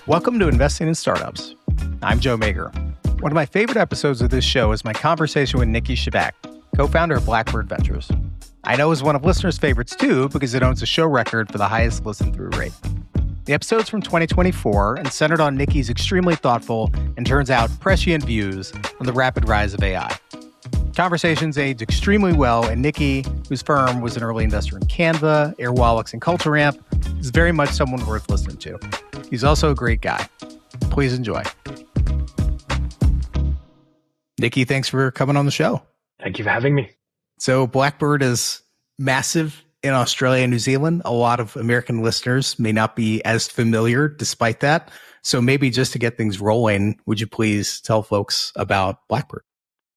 Welcome to Investing in Startups. I'm Joe Mager. One of my favorite episodes of this show is my conversation with Niki Scevak, co-founder of Blackbird Ventures. I know it's one of listeners' favorites too because it owns a show record for the highest listen-through rate. The episode's from 2024 and centered on Niki's extremely thoughtful and turns out prescient views on the rapid rise of AI. Conversations aged extremely well, and Niki, whose firm was an early investor in Canva, Airwallex, and CultureAmp, is very much someone worth listening to. He's also a great guy. Please enjoy. Niki, thanks for coming on the show. Thank you for having me. So Blackbird is massive in Australia and New Zealand. A lot of American listeners may not be as familiar despite that. So maybe just to get things rolling, would you please tell folks about Blackbird?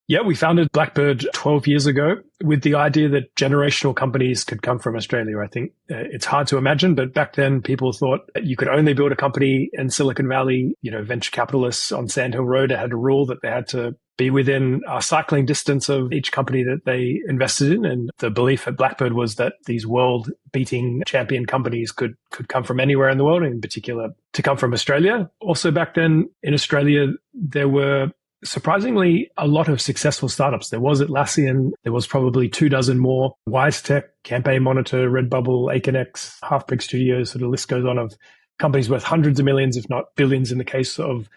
Yeah, we founded Blackbird 12 years ago with the idea that generational companies could come from Australia. I think it's hard to imagine, but back then people thought that you could only build a company in Silicon Valley. Venture capitalists on Sand Hill Road had a rule that they had to be within a cycling distance of each company that they invested in. And the belief at Blackbird was that these world-beating champion companies could come from anywhere in the world, and in particular to come from Australia. Also back then in Australia, there were surprisingly a lot of successful startups. There was Atlassian, there was probably 24 more, WiseTech, Campaign Monitor, Redbubble, Aconex, Half-Brick Studios, so the list goes on of companies worth hundreds of millions, if not billions in the case of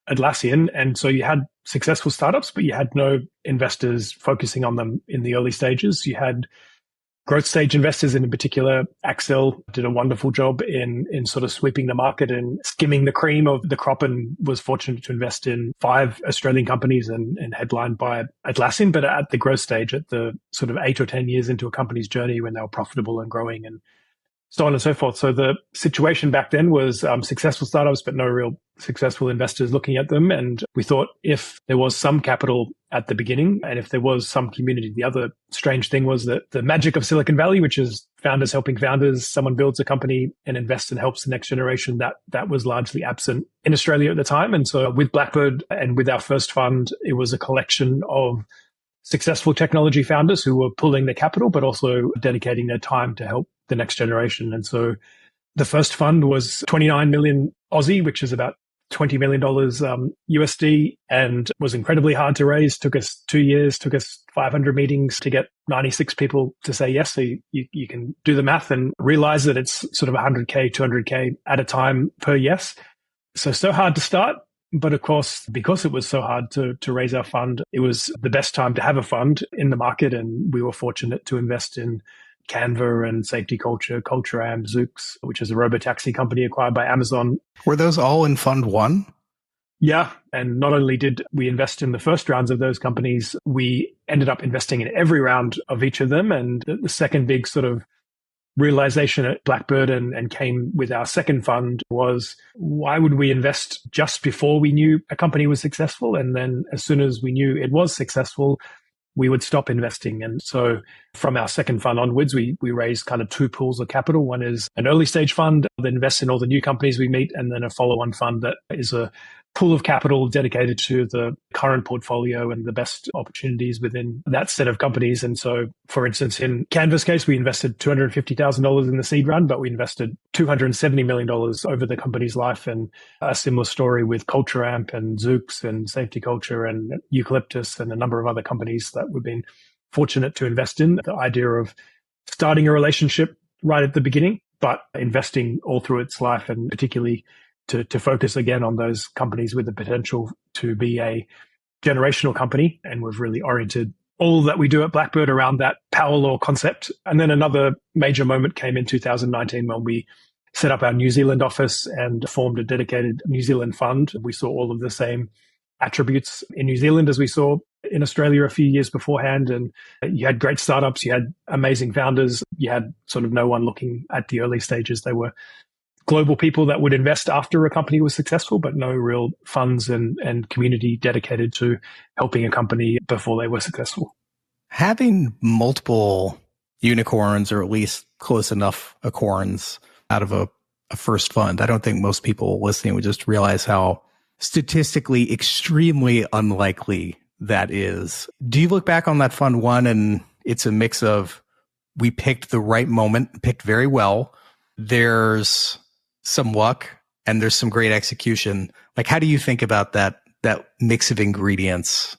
Atlassian. And so you had successful startups, but you had no investors focusing on them in the early stages. You had growth stage investors, and in particular, Accel did a wonderful job in sort of sweeping the market and skimming the cream of the crop, and was fortunate to invest in 5 Australian companies and headlined by Atlassian. But at the growth stage, at the sort of 8 or 10 years into a company's journey when they were profitable and growing and so on and so forth. So the situation back then was successful startups, but no real successful investors looking at them. And we thought if there was some capital at the beginning and if there was some community, the other strange thing was that the magic of Silicon Valley, which is founders helping founders, someone builds a company and invests and helps the next generation, that was largely absent in Australia at the time. And so with Blackbird and with our first fund, it was a collection of successful technology founders who were pulling their capital, but also dedicating their time to help the next generation. And so the first fund was 29 million Aussie, which is about $20 million USD, and was incredibly hard to raise. Took us 2 years, took us 500 meetings to get 96 people to say yes. So you can do the math and realize that it's sort of 100K, 200K at a time per yes. So hard to start. But of course, because it was so hard to raise our fund, it was the best time to have a fund in the market. And we were fortunate to invest in Canva and Safety Culture, CultureAmp, Zoox, which is a robotaxi company acquired by Amazon. Were those all in Fund 1? Yeah. And not only did we invest in the first rounds of those companies, we ended up investing in every round of each of them. And the second big sort of realization at Blackbird and came with our second fund was, why would we invest just before we knew a company was successful? And then as soon as we knew it was successful, we would stop investing. And so from our second fund onwards, we raised kind of 2 pools of capital. One is an early stage fund that invests in all the new companies we meet, and then a follow-on fund that is a pool of capital dedicated to the current portfolio and the best opportunities within that set of companies. And so, for instance, in Canva's case, we invested $250,000 in the seed round, but we invested $270 million over the company's life. And a similar story with CultureAmp and Zoox and Safety Culture and Eucalyptus and a number of other companies that we've been fortunate to invest in. The idea of starting a relationship right at the beginning, but investing all through its life, and particularly to focus again on those companies with the potential to be a generational company. And we've really oriented all that we do at Blackbird around that power law concept. And then another major moment came in 2019 when we set up our New Zealand office and formed a dedicated New Zealand fund. We saw all of the same attributes in New Zealand as we saw in Australia a few years beforehand. And you had great startups, you had amazing founders, you had sort of no one looking at the early stages. They were global people that would invest after a company was successful, but no real funds and community dedicated to helping a company before they were successful. Having multiple unicorns, or at least close enough acorns out of a first fund, I don't think most people listening would just realize how statistically extremely unlikely that is. Do you look back on that fund 1 and it's a mix of, we picked the right moment, picked very well. There's some luck and there's some great execution. Like, how do you think about that mix of ingredients?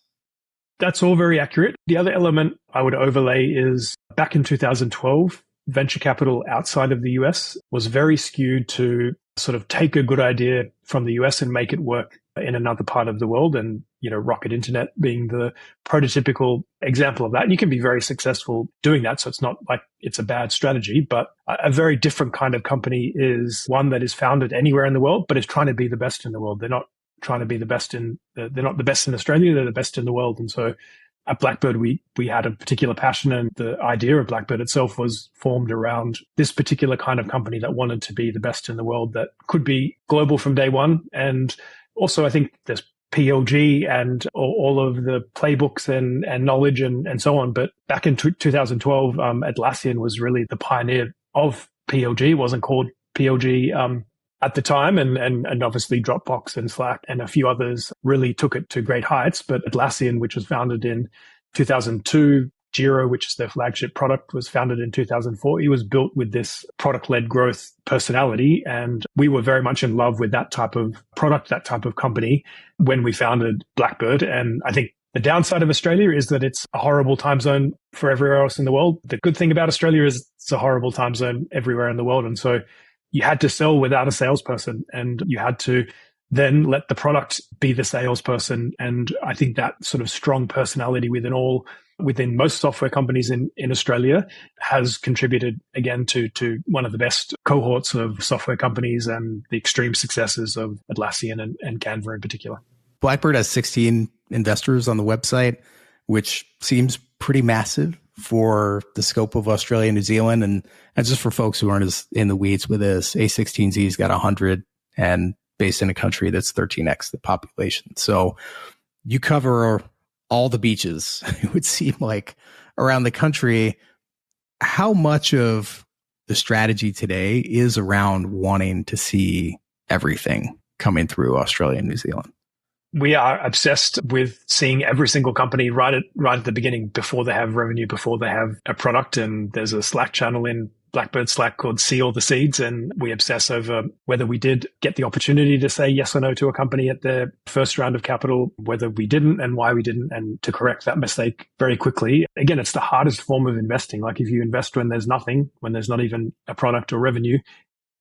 That's all very accurate. The other element I would overlay is back in 2012, venture capital outside of the US was very skewed to sort of take a good idea from the US and make it work in another part of the world. And, Rocket Internet being the prototypical example of that. And you can be very successful doing that. So it's not like it's a bad strategy, but a very different kind of company is one that is founded anywhere in the world, but is trying to be the best in the world. They're not trying to be the best they're not the best in Australia, they're the best in the world. And so at Blackbird, we had a particular passion, and the idea of Blackbird itself was formed around this particular kind of company that wanted to be the best in the world, that could be global from day one. And also, I think there's PLG and all of the playbooks and knowledge and so on. But back in 2012, Atlassian was really the pioneer of PLG. It wasn't called PLG at the time, and obviously Dropbox and Slack and a few others really took it to great heights. But Atlassian, which was founded in 2002, Jira, which is their flagship product, was founded in 2004. It was built with this product-led growth personality, and we were very much in love with that type of product, that type of company when we founded Blackbird. And I think the downside of Australia is that it's a horrible time zone for everywhere else in the world. The good thing about Australia is it's a horrible time zone everywhere in the world. And so you had to sell without a salesperson, and you had to then let the product be the salesperson. And I think that sort of strong personality within most software companies in Australia has contributed again to one of the best cohorts of software companies and the extreme successes of Atlassian and Canva in particular. Blackbird has 16 investors on the website, which seems pretty massive for the scope of Australia and New Zealand. And just for folks who aren't as in the weeds with this, A16Z's got 100 and based in a country that's 13x the population. So you cover all the beaches, it would seem like, around the country. How much of the strategy today is around wanting to see everything coming through Australia and New Zealand? We are obsessed with seeing every single company right at the beginning, before they have revenue, before they have a product. And there's a Slack channel in Blackbird Slack called See All the Seeds. And we obsess over whether we did get the opportunity to say yes or no to a company at their first round of capital, whether we didn't and why we didn't, and to correct that mistake very quickly. Again, it's the hardest form of investing. Like if you invest when there's nothing, when there's not even a product or revenue,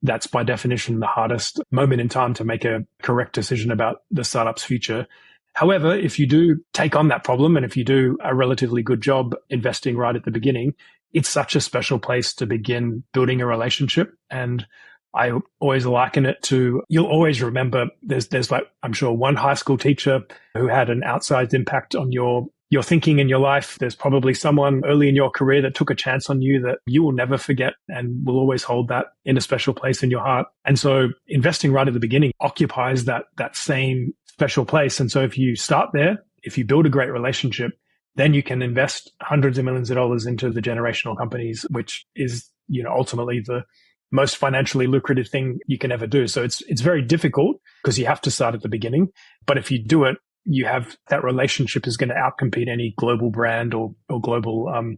that's by definition the hardest moment in time to make a correct decision about the startup's future. However, if you do take on that problem, and if you do a relatively good job investing right at the beginning, it's such a special place to begin building a relationship. And I always liken it to, you'll always remember, there's like, I'm sure, one high school teacher who had an outsized impact on your thinking in your life. There's probably someone early in your career that took a chance on you that you will never forget and will always hold that in a special place in your heart. And so investing right at the beginning occupies that same special place. And so if you start there, if you build a great relationship, then you can invest hundreds of millions of dollars into the generational companies, which is, ultimately the most financially lucrative thing you can ever do. So it's very difficult because you have to start at the beginning. But if you do it, you have that relationship is going to outcompete any global brand or global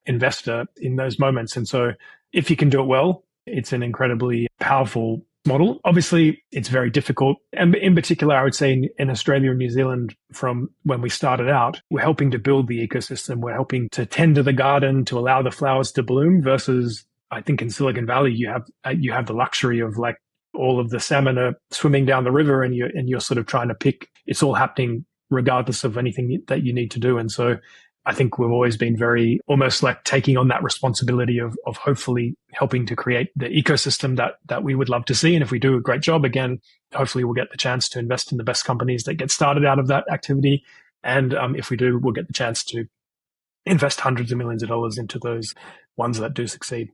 investor in those moments. And so if you can do it well, it's an incredibly powerful model. Obviously, it's very difficult. And in particular, I would say in Australia and New Zealand, from when we started out, we're helping to build the ecosystem. We're helping to tend to the garden to allow the flowers to bloom, versus I think in Silicon Valley, you have the luxury of like all of the salmon are swimming down the river and you're sort of trying to pick. It's all happening regardless of anything that you need to do. And so I think we've always been very almost like taking on that responsibility of hopefully helping to create the ecosystem that we would love to see. And if we do a great job, again, hopefully we'll get the chance to invest in the best companies that get started out of that activity. And if we do, we'll get the chance to invest hundreds of millions of dollars into those ones that do succeed.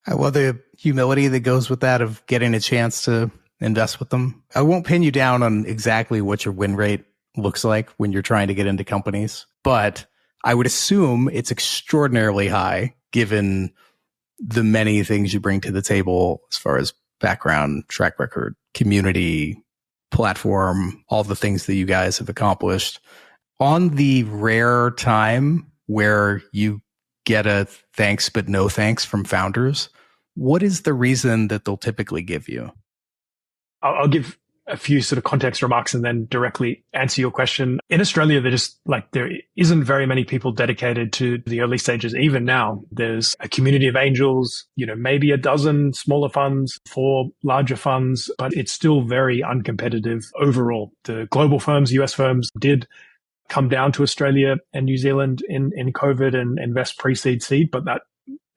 Well, the humility that goes with that of getting a chance to invest with them. I won't pin you down on exactly what your win rate looks like when you're trying to get into companies, but I would assume it's extraordinarily high given the many things you bring to the table as far as background, track record, community, platform, all the things that you guys have accomplished. On the rare time where you get a thanks but no thanks from founders, what is the reason that they'll typically give you? I'll give a few sort of context remarks and then directly answer your question. In Australia, there isn't very many people dedicated to the early stages. Even now, there's a community of angels, maybe a dozen smaller funds, 4 larger funds, but it's still very uncompetitive overall. The global firms, US firms did come down to Australia and New Zealand in COVID and invest pre-seed seed, but that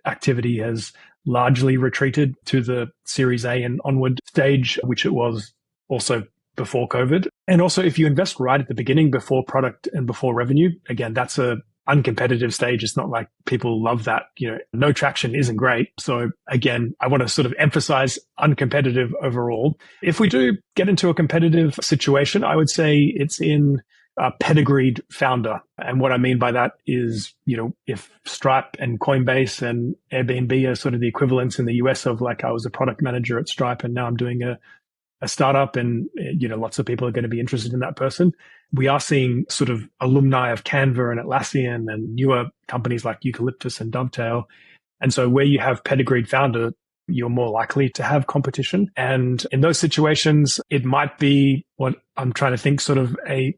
activity has largely retreated to the Series A and onward stage, which it was also before COVID. And also, if you invest right at the beginning, before product and before revenue, again, that's a uncompetitive stage. It's not like people love that. No traction isn't great. So again, I want to sort of emphasize uncompetitive overall. If we do get into a competitive situation, I would say it's in a pedigreed founder. And what I mean by that is, if Stripe and Coinbase and Airbnb are sort of the equivalents in the US of like, I was a product manager at Stripe and now I'm doing a startup and, lots of people are going to be interested in that person. We are seeing sort of alumni of Canva and Atlassian and newer companies like Eucalyptus and Dovetail. And so where you have pedigreed founder, you're more likely to have competition. And in those situations, it might be what I'm trying to think sort of a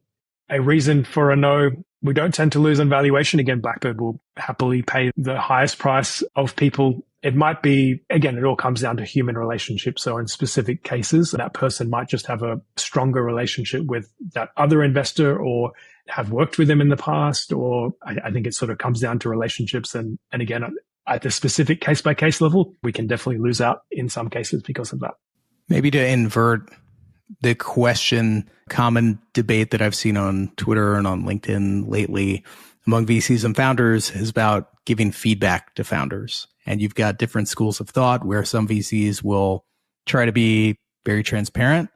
reason for a no. We don't tend to lose on valuation. Again, Blackbird will happily pay the highest price of people. It might be, again, it all comes down to human relationships. So in specific cases, that person might just have a stronger relationship with that other investor or have worked with them in the past. Or I think it sort of comes down to relationships. And again, at the specific case by case level, we can definitely lose out in some cases because of that. Maybe to invert the question, common debate that I've seen on Twitter and on LinkedIn lately among VCs and founders is about giving feedback to founders. And you've got different schools of thought where some VCs will try to be very transparent,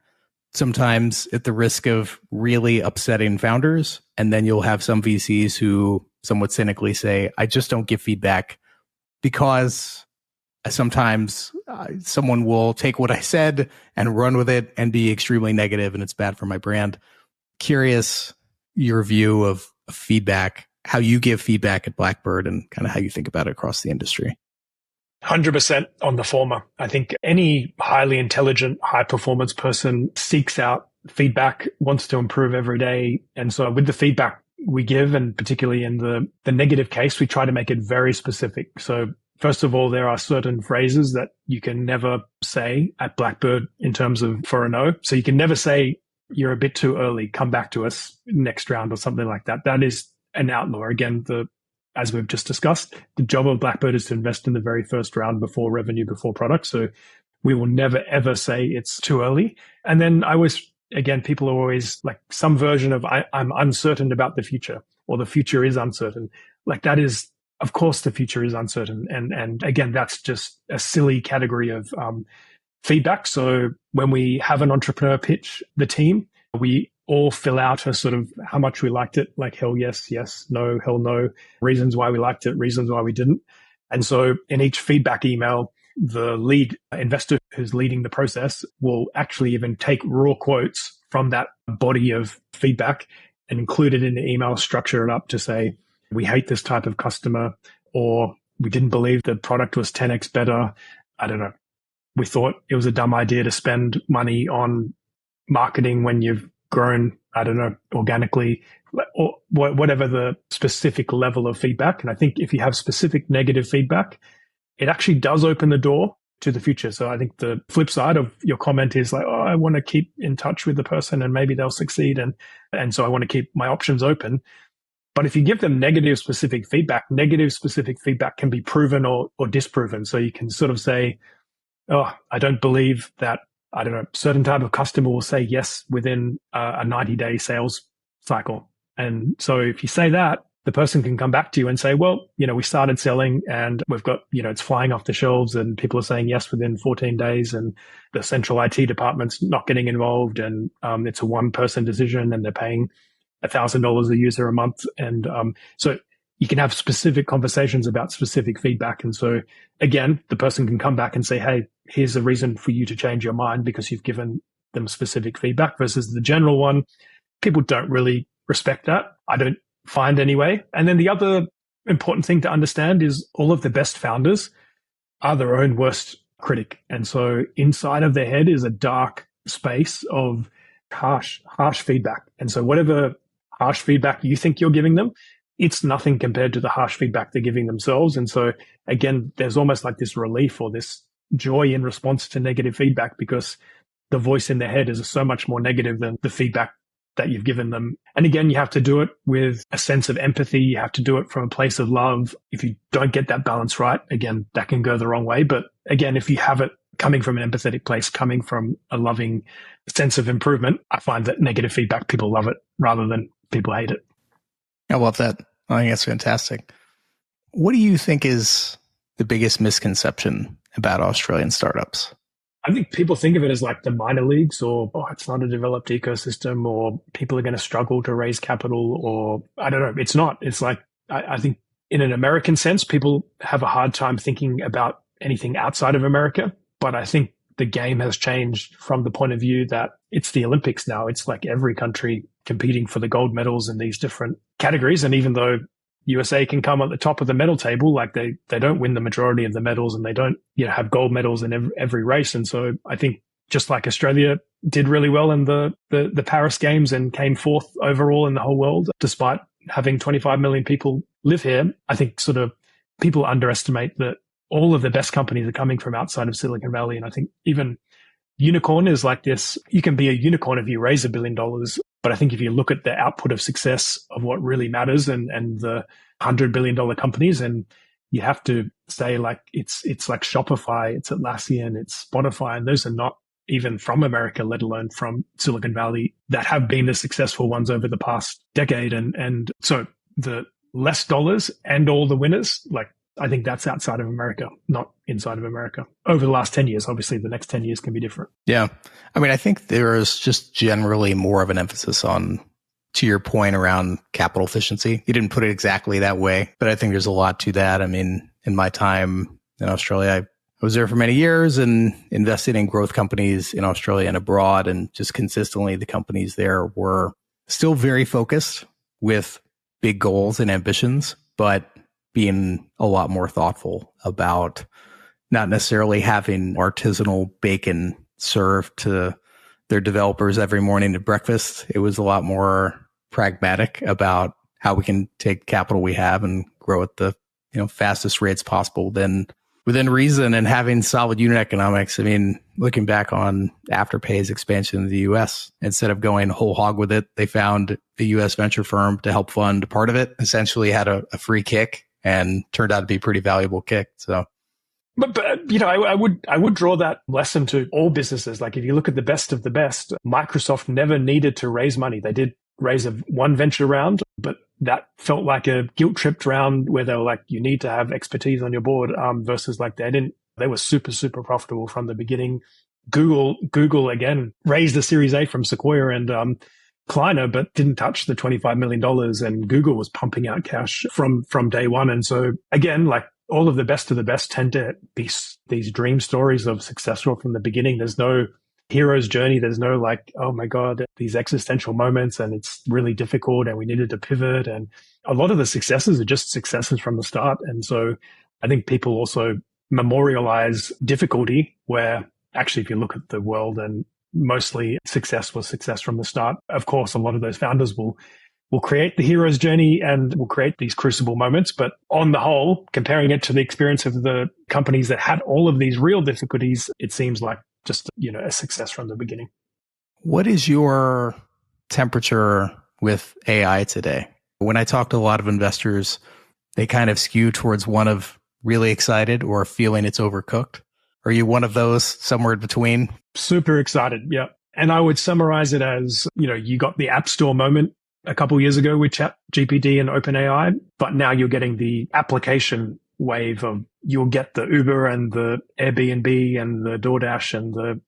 sometimes at the risk of really upsetting founders. And then you'll have some VCs who somewhat cynically say, I just don't give feedback because sometimes someone will take what I said and run with it and be extremely negative and it's bad for my brand. Curious your view of feedback, how you give feedback at Blackbird and kind of how you think about it across the industry. 100% on the former. I think any highly intelligent, high performance person seeks out feedback, wants to improve every day. And so with the feedback we give, and particularly in the negative case, we try to make it very specific. So first of all, there are certain phrases that you can never say at Blackbird in terms of for a no. So you can never say, you're a bit too early, come back to us next round or something like that. That is an outlaw. Again, as we've just discussed, the job of Blackbird is to invest in the very first round before revenue, before product. So we will never, ever say it's too early. And then people are always like some version of I'm uncertain about the future, or the future is uncertain. Like that is, of course, the future is uncertain. And again, that's just a silly category of feedback. So when we have an entrepreneur pitch the team, we all fill out a sort of how much we liked it, like hell yes, yes, no, hell no, reasons why we liked it, reasons why we didn't. And so in each feedback email, the lead investor who's leading the process will actually even take raw quotes from that body of feedback and include it in the email, structure it up to say, we hate this type of customer, or we didn't believe the product was 10x better. I don't know. We thought it was a dumb idea to spend money on marketing when you've grown, I don't know, organically, or whatever the specific level of feedback. And I think if you have specific negative feedback, it actually does open the door to the future. So I think the flip side of your comment is like, oh, I want to keep in touch with the person and maybe they'll succeed. And so I want to keep my options open. But if you give them negative specific feedback can be proven or disproven. So you can sort of say, oh, I don't believe that, I don't know, certain type of customer will say yes within a 90-day sales cycle. And so if you say that, the person can come back to you and say, well, we started selling and we've got, it's flying off the shelves and people are saying yes within 14 days and the central IT department's not getting involved and it's a one-person decision and they're paying $1,000 a user a month. And so you can have specific conversations about specific feedback. And so again, the person can come back and say, hey, here's a reason for you to change your mind because you've given them specific feedback versus the general one. People don't really respect that. I don't find anyway. And then the other important thing to understand is all of the best founders are their own worst critic. And so inside of their head is a dark space of harsh feedback. And so whatever harsh feedback you think you're giving them, it's nothing compared to the harsh feedback they're giving themselves. And so again, there's almost like this relief or this joy in response to negative feedback, because the voice in their head is so much more negative than the feedback that you've given them. And again, you have to do it with a sense of empathy. You have to do it from a place of love. If you don't get that balance right, again, that can go the wrong way. But again, if you have it coming from an empathetic place, coming from a loving sense of improvement, I find that negative feedback, people love it rather than people hate it. I love that. I think that's fantastic. What do you think is the biggest misconception about Australian startups? I think people think of it as like the minor leagues, or, oh, it's not a developed ecosystem, or people are going to struggle to raise capital, or I don't know. It's not. It's like, I think in an American sense, people have a hard time thinking about anything outside of America. But I think the game has changed from the point of view that it's the Olympics now. It's like every country competing for the gold medals in these different categories. And even though USA can come at the top of the medal table, like they don't win the majority of the medals, and they don't, have gold medals in every race. And so I think just like Australia did really well in the Paris Games and came fourth overall in the whole world, despite having 25 million people live here, I think sort of people underestimate that all of the best companies are coming from outside of Silicon Valley. And I think even unicorn is like this. You can be a unicorn if you raise $1 billion. But I think if you look at the output of success of what really matters and the $100 billion companies, and you have to say like it's like Shopify, it's Atlassian, it's Spotify, and those are not even from America, let alone from Silicon Valley, that have been the successful ones over the past decade. And so the less dollars and all the winners, like I think that's outside of America, not inside of America. Over the last 10 years, obviously the next 10 years can be different. Yeah. I mean, I think there is just generally more of an emphasis on, to your point around capital efficiency. You didn't put it exactly that way, but I think there's a lot to that. I mean, in my time in Australia, I was there for many years and invested in growth companies in Australia and abroad. And just consistently, the companies there were still very focused with big goals and ambitions, but being a lot more thoughtful about not necessarily having artisanal bacon served to their developers every morning at breakfast. It was a lot more pragmatic about how we can take capital we have and grow at the fastest rates possible, then within reason, and having solid unit economics. I mean, looking back on Afterpay's expansion in the US, instead of going whole hog with it, they found a US venture firm to help fund part of it, essentially had a free kick, and turned out to be a pretty valuable kick. So, but I would draw that lesson to all businesses. Like if you look at the best of the best, Microsoft never needed to raise money. They did raise one venture round, but that felt like a guilt-tripped round where they were like, you need to have expertise on your board, versus like they were super, super profitable from the beginning. Google again raised a Series A from Sequoia and Kleiner, but didn't touch the $25 million, and Google was pumping out cash from day one. And so again, like all of the best tend to be these dream stories of successful from the beginning. There's no hero's journey. There's no like, oh my God, these existential moments and it's really difficult and we needed to pivot. And a lot of the successes are just successes from the start. And so I think people also memorialize difficulty, where actually if you look at the world, and mostly success was success from the start. Of course, a lot of those founders will create the hero's journey and will create these crucible moments. But on the whole, comparing it to the experience of the companies that had all of these real difficulties, it seems like just, a success from the beginning. What is your temperature with AI today? When I talk to a lot of investors, they kind of skew towards one of really excited or feeling it's overcooked. Are you one of those, somewhere in between? Super excited. Yeah. And I would summarize it as, you got the App Store moment a couple of years ago with ChatGPT and OpenAI, but now you're getting the application wave of, you'll get the Uber and the Airbnb and the DoorDash and the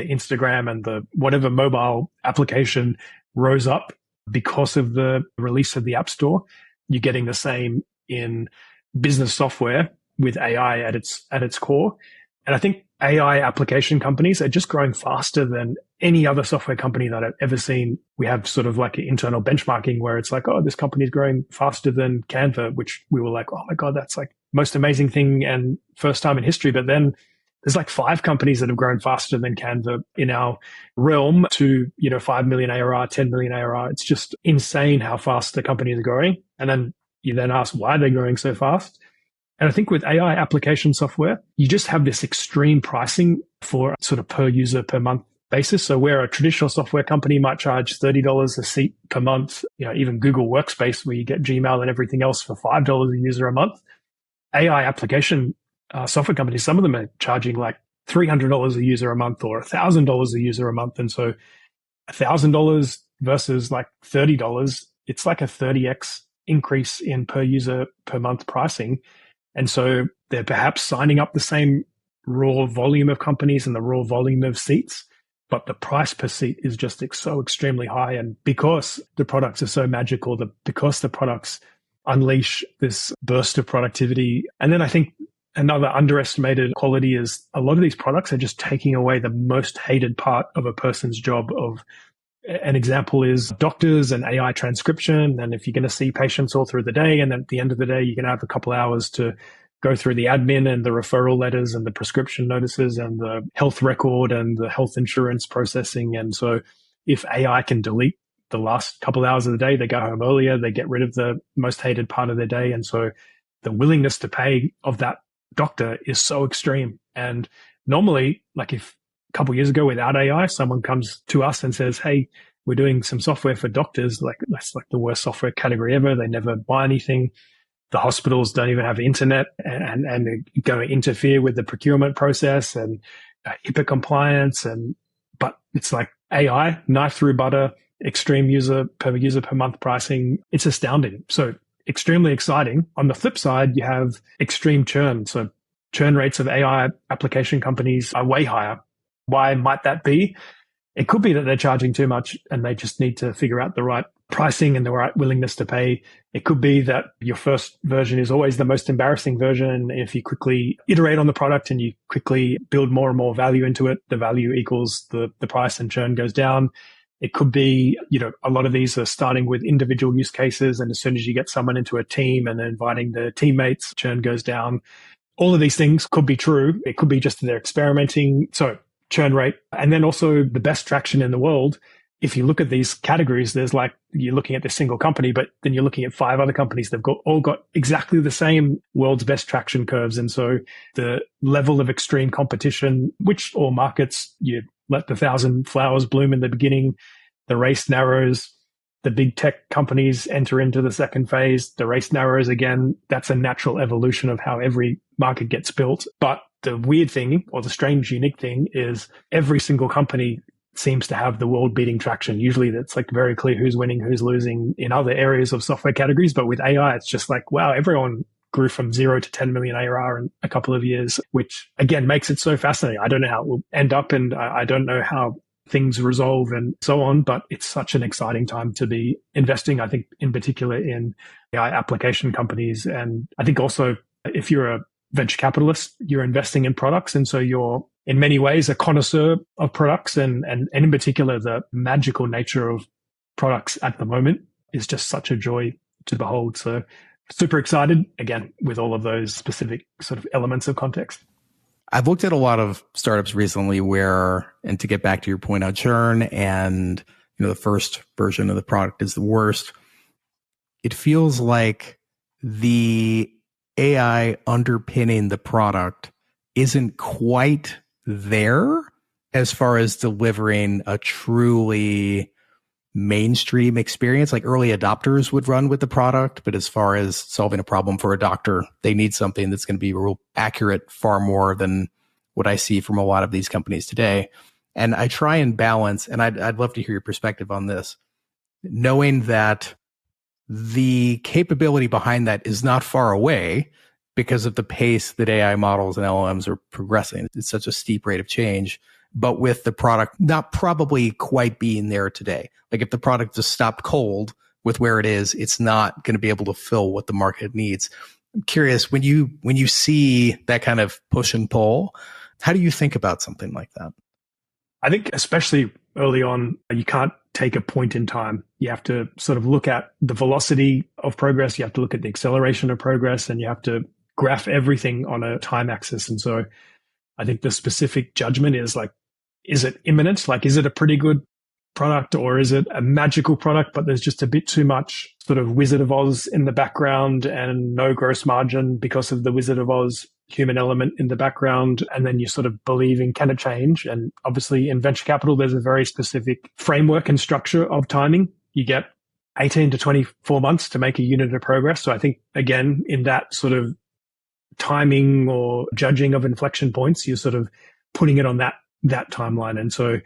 Instagram and the whatever mobile application rose up because of the release of the App Store. You're getting the same in business software with AI at its core. And I think AI application companies are just growing faster than any other software company that I've ever seen. We have sort of like an internal benchmarking where it's like, oh, this company is growing faster than Canva, which we were like, oh my God, that's like most amazing thing and first time in history. But then there's like 5 companies that have grown faster than Canva in our realm to, 5 million ARR, 10 million ARR. It's just insane how fast the companies are growing. And then you then ask why they're growing so fast. And I think with AI application software, you just have this extreme pricing for sort of per user per month basis. So where a traditional software company might charge $30 a seat per month, even Google Workspace, where you get Gmail and everything else for $5 a user a month, AI application software companies, some of them are charging like $300 a user a month or $1,000 a user a month. And so $1,000 versus like $30, it's like a 30x increase in per user per month pricing. And so they're perhaps signing up the same raw volume of companies and the raw volume of seats, but the price per seat is just so extremely high. And because the products are so magical, because the products unleash this burst of productivity. And then I think another underestimated quality is a lot of these products are just taking away the most hated part of a person's job. An example is doctors and AI transcription. And if you're going to see patients all through the day, and then at the end of the day, you're going to have a couple hours to go through the admin and the referral letters and the prescription notices and the health record and the health insurance processing. And so if AI can delete the last couple hours of the day, they go home earlier, they get rid of the most hated part of their day. And so the willingness to pay of that doctor is so extreme. And normally, like if a couple of years ago without AI, someone comes to us and says, hey, we're doing some software for doctors. Like that's like the worst software category ever. They never buy anything. The hospitals don't even have internet and they're going to interfere with the procurement process and HIPAA compliance. But it's like AI, knife through butter, extreme user per month pricing. It's astounding. So extremely exciting. On the flip side, you have extreme churn. So churn rates of AI application companies are way higher. Why might that be? It could be that they're charging too much and they just need to figure out the right pricing and the right willingness to pay. It could be that your first version is always the most embarrassing version. If you quickly iterate on the product and you quickly build more and more value into it, the value equals the price and churn goes down. It could be, a lot of these are starting with individual use cases. And as soon as you get someone into a team and then inviting the teammates, churn goes down. All of these things could be true. It could be just that they're experimenting. So churn rate. And then also the best traction in the world. If you look at these categories, there's like, you're looking at this single company, but then you're looking at 5 other companies. They've all got exactly the same world's best traction curves. And so the level of extreme competition, which all markets, you let the 1,000 flowers bloom in the beginning, the race narrows, the big tech companies enter into the second phase, the race narrows again. That's a natural evolution of how every market gets built. But the weird thing, or the strange, unique thing, is every single company seems to have the world-beating traction. Usually that's like very clear who's winning, who's losing in other areas of software categories. But with AI, it's just like, wow, everyone grew from 0 to 10 million ARR in a couple of years, which again makes it so fascinating. I don't know how it will end up and I don't know how things resolve and so on, but it's such an exciting time to be investing, I think, in particular in AI application companies. And I think also if you're a venture capitalist, you're investing in products. And so you're in many ways a connoisseur of products and in particular, the magical nature of products at the moment is just such a joy to behold. So super excited again with all of those specific sort of elements of context. I've looked at a lot of startups recently where, and to get back to your point on churn and, the first version of the product is the worst. It feels like the AI underpinning the product isn't quite there as far as delivering a truly mainstream experience. Like early adopters would run with the product, but as far as solving a problem for a doctor, they need something that's going to be real accurate far more than what I see from a lot of these companies today. And I try and balance, and I'd love to hear your perspective on this, knowing that the capability behind that is not far away because of the pace that AI models and LLMs are progressing. It's such a steep rate of change, but with the product not probably quite being there today. Like if the product just stopped cold with where it is, it's not going to be able to fill what the market needs. I'm curious, when you see that kind of push and pull, how do you think about something like that? I think especially early on, you can't take a point in time. You have to sort of look at the velocity of progress. You have to look at the acceleration of progress, and you have to graph everything on a time axis. And so I think the specific judgment is like, is it imminent? Like, is it a pretty good product or is it a magical product, but there's just a bit too much sort of Wizard of Oz in the background and no gross margin because of the Wizard of Oz human element in the background. And then you sort of believing, can it change? And obviously in venture capital, there's a very specific framework and structure of timing. You get 18 to 24 months to make a unit of progress. So I think, again, in that sort of timing or judging of inflection points, you're sort of putting it on that timeline. And so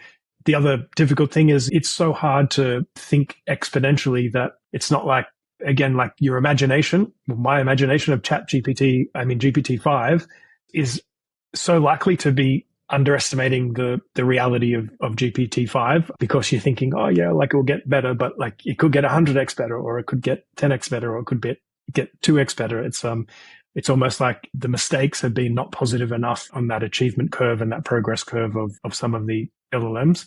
the other difficult thing is it's so hard to think exponentially that it's not like, again, like your imagination, my imagination of GPT-5 is so likely to be underestimating the reality of GPT-5 because you're thinking, oh yeah, like it will get better, but like it could get 100x better, or it could get 10x better, or it could get 2x better. It's almost like the mistakes have been not positive enough on that achievement curve and that progress curve of some of the LLMs.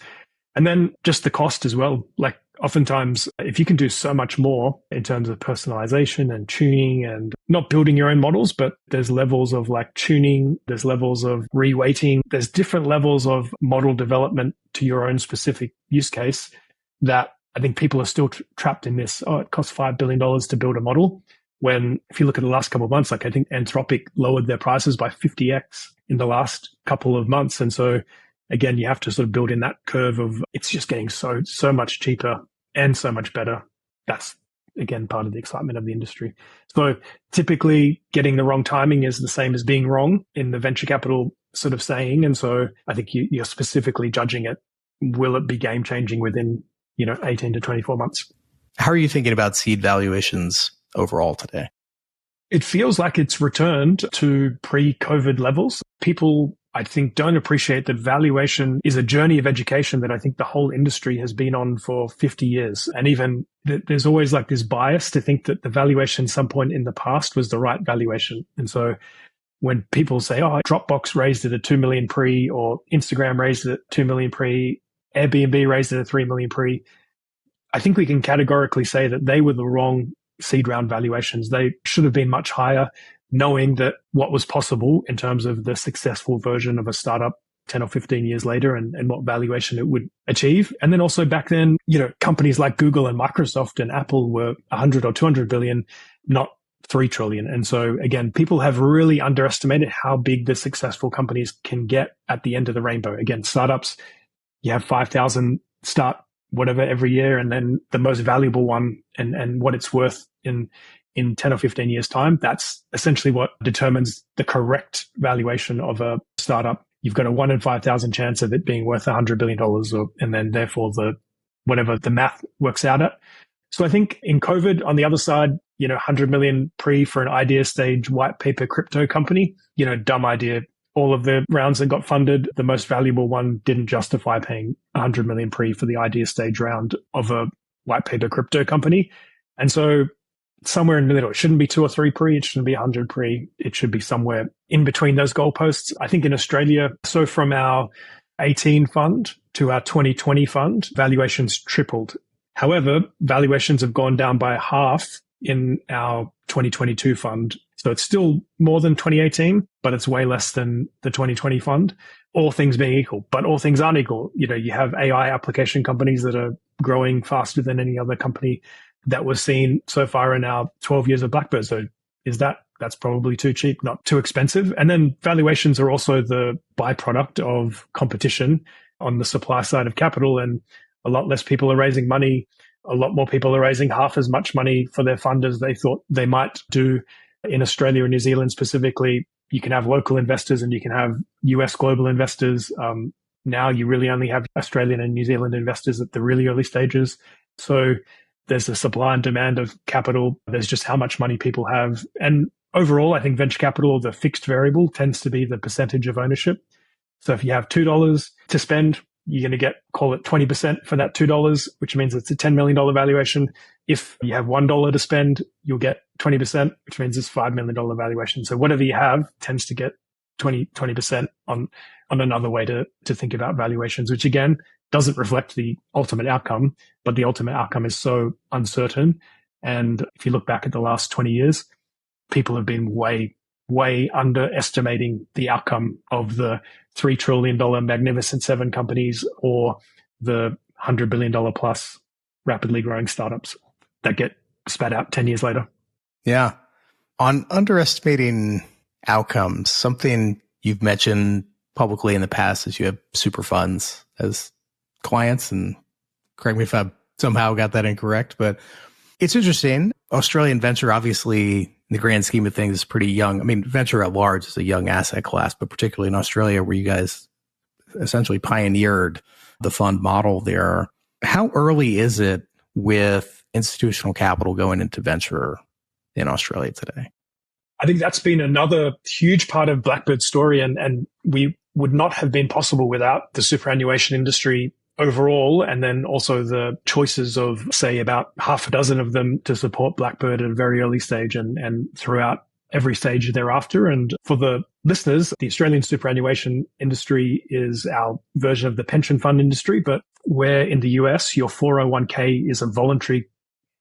And then just the cost as well. Like oftentimes, if you can do so much more in terms of personalization and tuning and not building your own models, but there's levels of like tuning, there's levels of reweighting, there's different levels of model development to your own specific use case that I think people are still trapped in this. Oh, it costs $5 billion to build a model. When if you look at the last couple of months, like I think Anthropic lowered their prices by 50x in the last couple of months. And so again, you have to sort of build in that curve of it's just getting so much cheaper and so much better. That's, again, part of the excitement of the industry. So typically getting the wrong timing is the same as being wrong in the venture capital sort of saying. And so I think you're specifically judging it. Will it be game changing within, 18 to 24 months? How are you thinking about seed valuations overall today? It feels like it's returned to pre-COVID levels. People, I think, don't appreciate that valuation is a journey of education that I think the whole industry has been on for 50 years. And even there's always like this bias to think that the valuation at some point in the past was the right valuation. And so when people say, oh, Dropbox raised it at 2 million pre, or Instagram raised it at 2 million pre, Airbnb raised it at 3 million pre, I think we can categorically say that they were the wrong seed round valuations. They should have been much higher, knowing that what was possible in terms of the successful version of a startup 10 or 15 years later and what valuation it would achieve. And then also back then, companies like Google and Microsoft and Apple were 100 or 200 billion, not 3 trillion. And so again, people have really underestimated how big the successful companies can get at the end of the rainbow. Again, startups, you have 5,000 start whatever every year, and then the most valuable one and what it's worth in 10 or 15 years time, that's essentially what determines the correct valuation of a startup. You've got a 1 in 5,000 chance of it being worth $100 billion, and then therefore whatever the math works out at. So I think in COVID, on the other side, 100 million pre for an idea stage white paper crypto company, dumb idea. All of the rounds that got funded, the most valuable one didn't justify paying 100 million pre for the idea stage round of a white paper crypto company. And so somewhere in the middle, it shouldn't be 2 or 3 pre, it shouldn't be 100 pre, it should be somewhere in between those goalposts. I think in Australia, so from our 18 fund to our 2020 fund, valuations tripled. However, valuations have gone down by half in our 2022 fund. So it's still more than 2018, but it's way less than the 2020 fund, all things being equal. But all things aren't equal. You have AI application companies that are growing faster than any other company that was seen so far in our 12 years of Blackbird. So that's probably too cheap, not too expensive. And then valuations are also the byproduct of competition on the supply side of capital, and a lot less people are raising money. A lot more people are raising half as much money for their fund as they thought they might do. In Australia and New Zealand specifically, you can have local investors and you can have US global investors. Now you really only have Australian and New Zealand investors at the really early stages. So there's a supply and demand of capital. There's just how much money people have. And overall, I think venture capital, or the fixed variable, tends to be the percentage of ownership. So if you have $2 to spend, you're going to get, call it 20% for that $2, which means it's a $10 million valuation. If you have $1 to spend, you'll get 20%, which means it's $5 million valuation. So whatever you have tends to get 20% on another way to think about valuations, which again, doesn't reflect the ultimate outcome, but the ultimate outcome is so uncertain. And if you look back at the last 20 years, people have been way, way underestimating the outcome of the $3 trillion Magnificent Seven companies or the $100 billion plus rapidly growing startups that get spat out 10 years later. Yeah. On underestimating outcomes, something you've mentioned publicly in the past is you have super funds as clients, and correct me if I somehow got that incorrect, but it's interesting. Australian venture, obviously, in the grand scheme of things, is pretty young. I mean, venture at large is a young asset class, but particularly in Australia, where you guys essentially pioneered the fund model there. How early is it with institutional capital going into venture in Australia today? I think that's been another huge part of Blackbird's story, and we would not have been possible without the superannuation industry overall, and then also the choices of, say, about half a dozen of them to support Blackbird at a very early stage and throughout every stage thereafter. And for the listeners, the Australian superannuation industry is our version of the pension fund industry, but where in the US, your 401k is a voluntary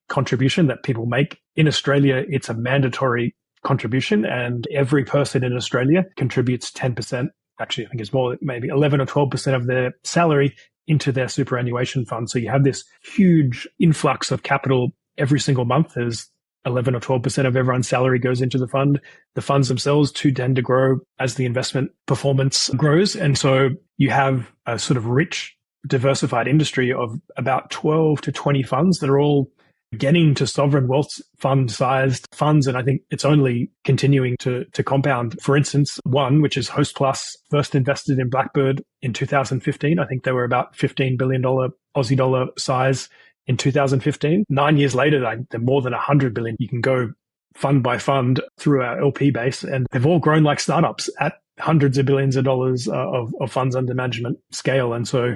contribution that people make. In Australia, it's a mandatory contribution, and every person in Australia contributes 10%. Actually, I think it's more, maybe 11 or 12% of their salary into their superannuation fund. So you have this huge influx of capital every single month as 11 or 12% of everyone's salary goes into the fund. The funds themselves too tend to grow as the investment performance grows. And so you have a sort of rich, diversified industry of about 12 to 20 funds that are all getting to sovereign wealth fund sized funds. And I think it's only continuing to compound. For instance, one, which is Host Plus, first invested in Blackbird in 2015. I think they were about $15 billion Aussie dollar size in 2015. 9 years later, they're more than 100 billion. You can go fund by fund through our LP base, and they've all grown like startups at hundreds of billions of dollars of funds under management scale. And so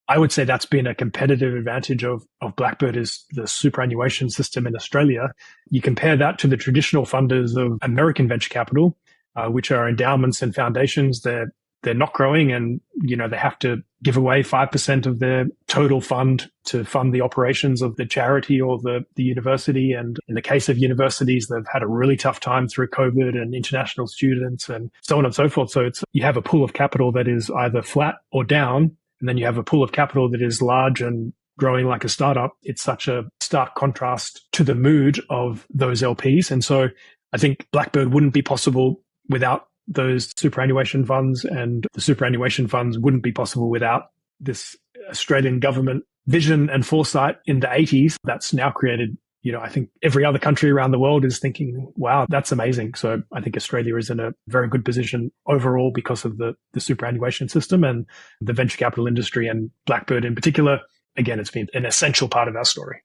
I would say that's been a competitive advantage of Blackbird, is the superannuation system in Australia. You compare that to the traditional funders of American venture capital, which are endowments and foundations. They're not growing, and they have to give away 5% of their total fund to fund the operations of the charity or the university. And in the case of universities, they've had a really tough time through COVID and international students and so on and so forth. So you have a pool of capital that is either flat or down, and then you have a pool of capital that is large and growing like a startup. It's such a stark contrast to the mood of those LPs. And so I think Blackbird wouldn't be possible without those superannuation funds, and the superannuation funds wouldn't be possible without this Australian government vision and foresight in the 80s that's now created, I think every other country around the world is thinking, wow, that's amazing. So I think Australia is in a very good position overall because of the superannuation system and the venture capital industry, and Blackbird in particular. Again, it's been an essential part of our story.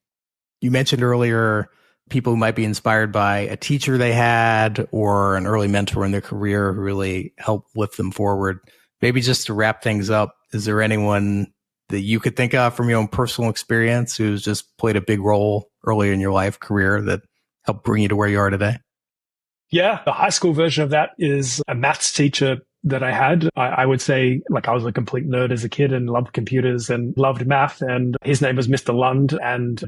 You mentioned earlier people who might be inspired by a teacher they had or an early mentor in their career who really helped lift them forward. Maybe just to wrap things up, is there anyone that you could think of from your own personal experience who's just played a big role earlier in your life career that helped bring you to where you are today? Yeah, the high school version of that is a maths teacher that I had. I would say, I was a complete nerd as a kid and loved computers and loved math. And his name was Mr. Lund. And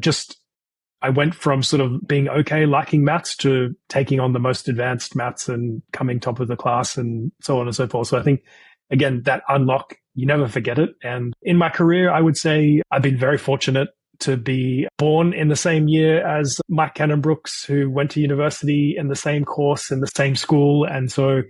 I went from sort of being okay liking maths to taking on the most advanced maths and coming top of the class and so on and so forth. So I think, again, that unlock, you never forget it. And in my career, I would say I've been very fortunate to be born in the same year as Mike Cannon-Brookes, who went to university in the same course in the same school. And so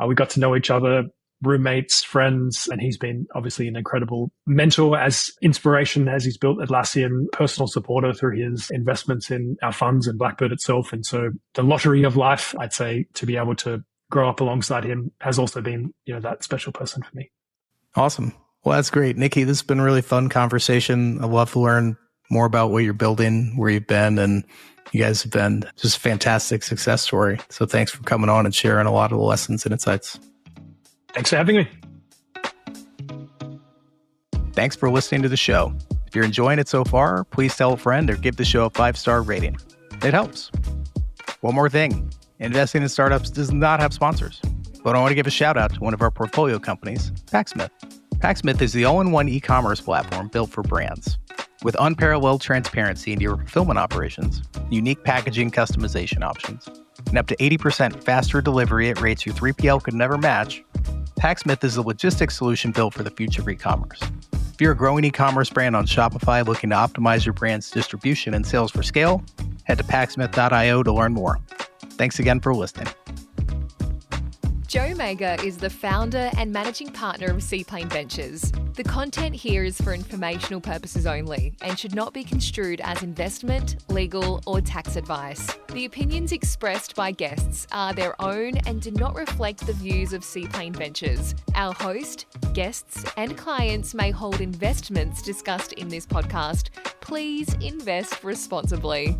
we got to know each other, roommates, friends, and he's been obviously an incredible mentor, as inspiration as he's built Atlassian, personal supporter through his investments in our funds and Blackbird itself. And so the lottery of life, I'd say, to be able to grow up alongside him has also been, that special person for me. Awesome. Well, that's great. Niki, this has been a really fun conversation. I'd love to learn more about what you're building, where you've been, and you guys have been just a fantastic success story. So thanks for coming on and sharing a lot of the lessons and insights. Thanks for having me. Thanks for listening to the show. If you're enjoying it so far, please tell a friend or give the show a 5-star rating. It helps. One more thing. Investing in startups does not have sponsors, but I want to give a shout out to one of our portfolio companies, Packsmith. Packsmith is the all-in-one e-commerce platform built for brands. With unparalleled transparency into your fulfillment operations, unique packaging customization options, and up to 80% faster delivery at rates your 3PL could never match, Packsmith is a logistics solution built for the future of e-commerce. If you're a growing e-commerce brand on Shopify looking to optimize your brand's distribution and sales for scale, head to packsmith.io to learn more. Thanks again for listening. Joe Mager is the founder and managing partner of Seaplane Ventures. The content here is for informational purposes only and should not be construed as investment, legal, or tax advice. The opinions expressed by guests are their own and do not reflect the views of Seaplane Ventures. Our host, guests, and clients may hold investments discussed in this podcast. Please invest responsibly.